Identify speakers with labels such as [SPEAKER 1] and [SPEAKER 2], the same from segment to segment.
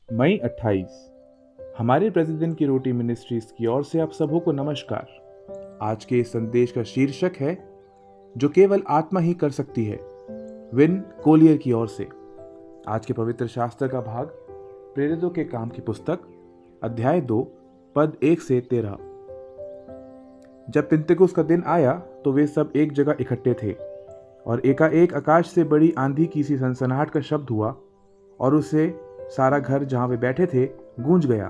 [SPEAKER 1] मई 28। हमारे प्रेसिडेंट की रोटी मिनिस्ट्रीज की ओर से आप सबों को नमस्कार। आज के इस संदेश का शीर्षक है जो केवल आत्मा ही कर सकती है, विन कोलियर की ओर से। आज के पवित्र शास्त्र का भाग प्रेरितों के काम की पुस्तक अध्याय 2 पद 1 से 13। जब पिन्तेकुस्त का दिन आया तो वे सब एक जगह इकट्ठे थे और एकाएक आकाश से बड़ी आंधी की सी सनसनाहट का शब्द हुआ और उससे सारा घर जहां वे बैठे थे गूंज गया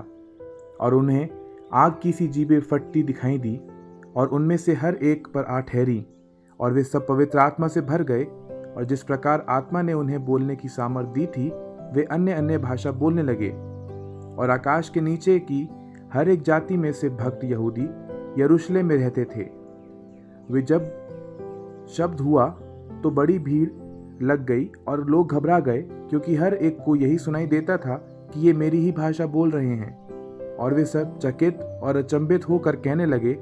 [SPEAKER 1] और उन्हें आग की सी जीभें फटती दिखाई दी और उनमें से हर एक पर आ ठहरी और वे सब पवित्र आत्मा से भर गए और जिस प्रकार आत्मा ने उन्हें बोलने की सामर्थ दी थी वे अन्य अन्य भाषा बोलने लगे। और आकाश के नीचे की हर एक जाति में से भक्त यहूदी यरूशलेम में रहते थे। वे जब शब्द हुआ तो बड़ी भीड़ लग गई और लोग घबरा गए, क्योंकि हर एक को यही सुनाई देता था कि ये मेरी ही भाषा बोल रहे हैं। और वे सब चकित और अचंभित होकर कहने लगे,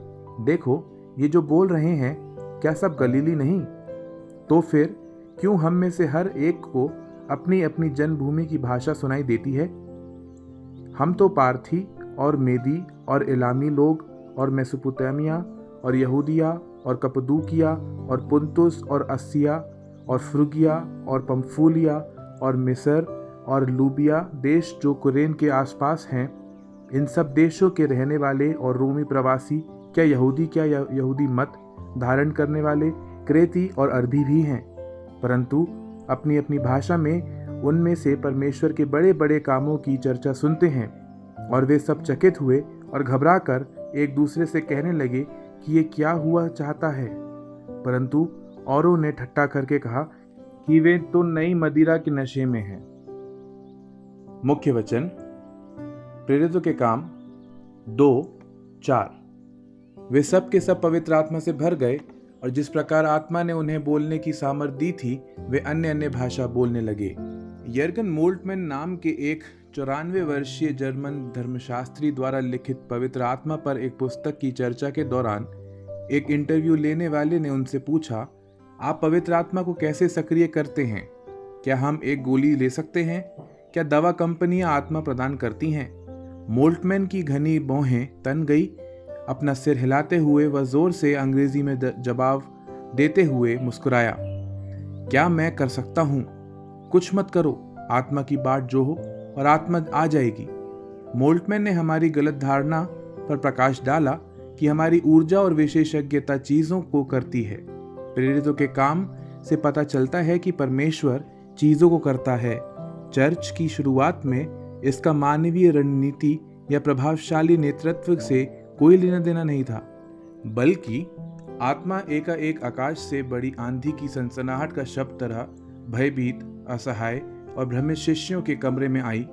[SPEAKER 1] देखो ये जो बोल रहे हैं क्या सब गलीली नहीं? तो फिर क्यों हम में से हर एक को अपनी अपनी जन्मभूमि की भाषा सुनाई देती है? हम तो पार्थी और मेदी और एलामी लोग और मेसोपोटामिया और यहूदिया और कप्पदूकिया और पुंतुस और अस्सिया और फ्रुगिया और पंफूलिया और मिस्र और लूबिया देश जो कुरेन के आसपास हैं, इन सब देशों के रहने वाले और रोमी प्रवासी, क्या यहूदी मत धारण करने वाले, क्रेती और अरबी भी हैं, परंतु अपनी अपनी भाषा में उनमें से परमेश्वर के बड़े बड़े कामों की चर्चा सुनते हैं। और वे सब चकित हुए और घबरा कर एक दूसरे से कहने लगे कि ये क्या हुआ चाहता है। परंतु औरों ने ठट्ठा करके कहा कि वे तो नई मदिरा के नशे में हैं। मुख्य वचन प्रेरितों के काम 2:4। वे सब के सब पवित्र आत्मा से भर गए और जिस प्रकार आत्मा ने उन्हें बोलने की सामर्थ दी थी वे अन्य अन्य भाषा बोलने लगे। यर्गन मोल्टमैन नाम के एक 94 वर्षीय जर्मन धर्मशास्त्री द्वारा लिखित पवित्र आत्मा पर एक पुस्तक की चर्चा के दौरान एक इंटरव्यू लेने वाले ने उनसे पूछा, आप पवित्र आत्मा को कैसे सक्रिय करते हैं? क्या हम एक गोली ले सकते हैं? क्या दवा कंपनियां आत्मा प्रदान करती हैं? मोल्टमैन की घनी भौहें तन गई। अपना सिर हिलाते हुए वह जोर से अंग्रेजी में जवाब देते हुए मुस्कुराया, क्या मैं कर सकता हूं? कुछ मत करो, आत्मा की बाट जो हो और आत्मा आ जाएगी। मोल्टमैन ने हमारी गलत धारणा पर प्रकाश डाला कि हमारी ऊर्जा और विशेषज्ञता चीजों को करती है। प्रेरितों के काम से पता चलता है कि परमेश्वर चीजों को करता है। चर्च की शुरुआत में इसका मानवीय रणनीति या प्रभावशाली नेतृत्व से कोई लेना देना नहीं था, बल्कि आत्मा एकाएक आकाश से बड़ी आंधी की सनसनाहट का शब्द तरह भयभीत, असहाय और भ्रमित शिष्यों के कमरे में आई।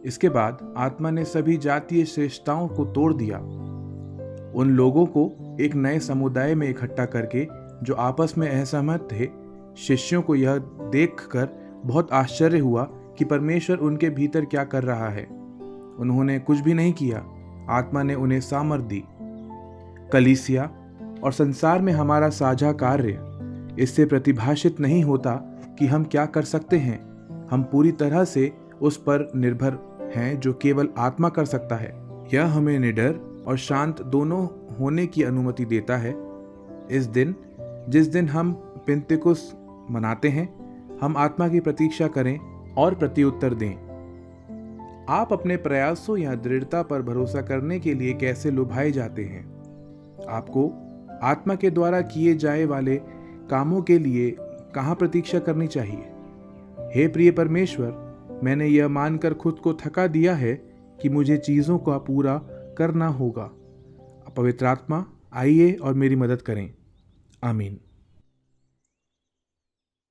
[SPEAKER 1] इसके बाद आत्मा ने सभी जातीय श्रेष्ठताओं को तोड़ दिया, उन लोगों को एक नए समुदाय में इकट्ठा करके जो आपस में असहमत थे। शिष्यों को यह देखकर बहुत आश्चर्य हुआ कि परमेश्वर उनके भीतर क्या कर रहा है। उन्होंने कुछ भी नहीं किया, आत्मा ने उन्हें सामर्थ दी। कलीसिया और संसार में हमारा साझा कार्य इससे प्रतिभाषित नहीं होता कि हम क्या कर सकते हैं। हम पूरी तरह से उस पर निर्भर हैं जो केवल आत्मा कर सकता है। यह हमें निडर और शांत दोनों होने की अनुमति देता है। इस दिन, जिस दिन हम पिन्तेकुस्त मनाते हैं, हम आत्मा की प्रतीक्षा करें और प्रत्युत्तर दें। आप अपने प्रयासों या दृढ़ता पर भरोसा करने के लिए कैसे लुभाए जाते हैं? आपको आत्मा के द्वारा किए जाए वाले कामों के लिए कहाँ प्रतीक्षा करनी चाहिए? हे प्रिय परमेश्वर, मैंने यह मानकर खुद को थका दिया है कि मुझे चीज़ों का पूरा करना होगा। पवित्र आत्मा आइए और मेरी मदद करें। आमीन।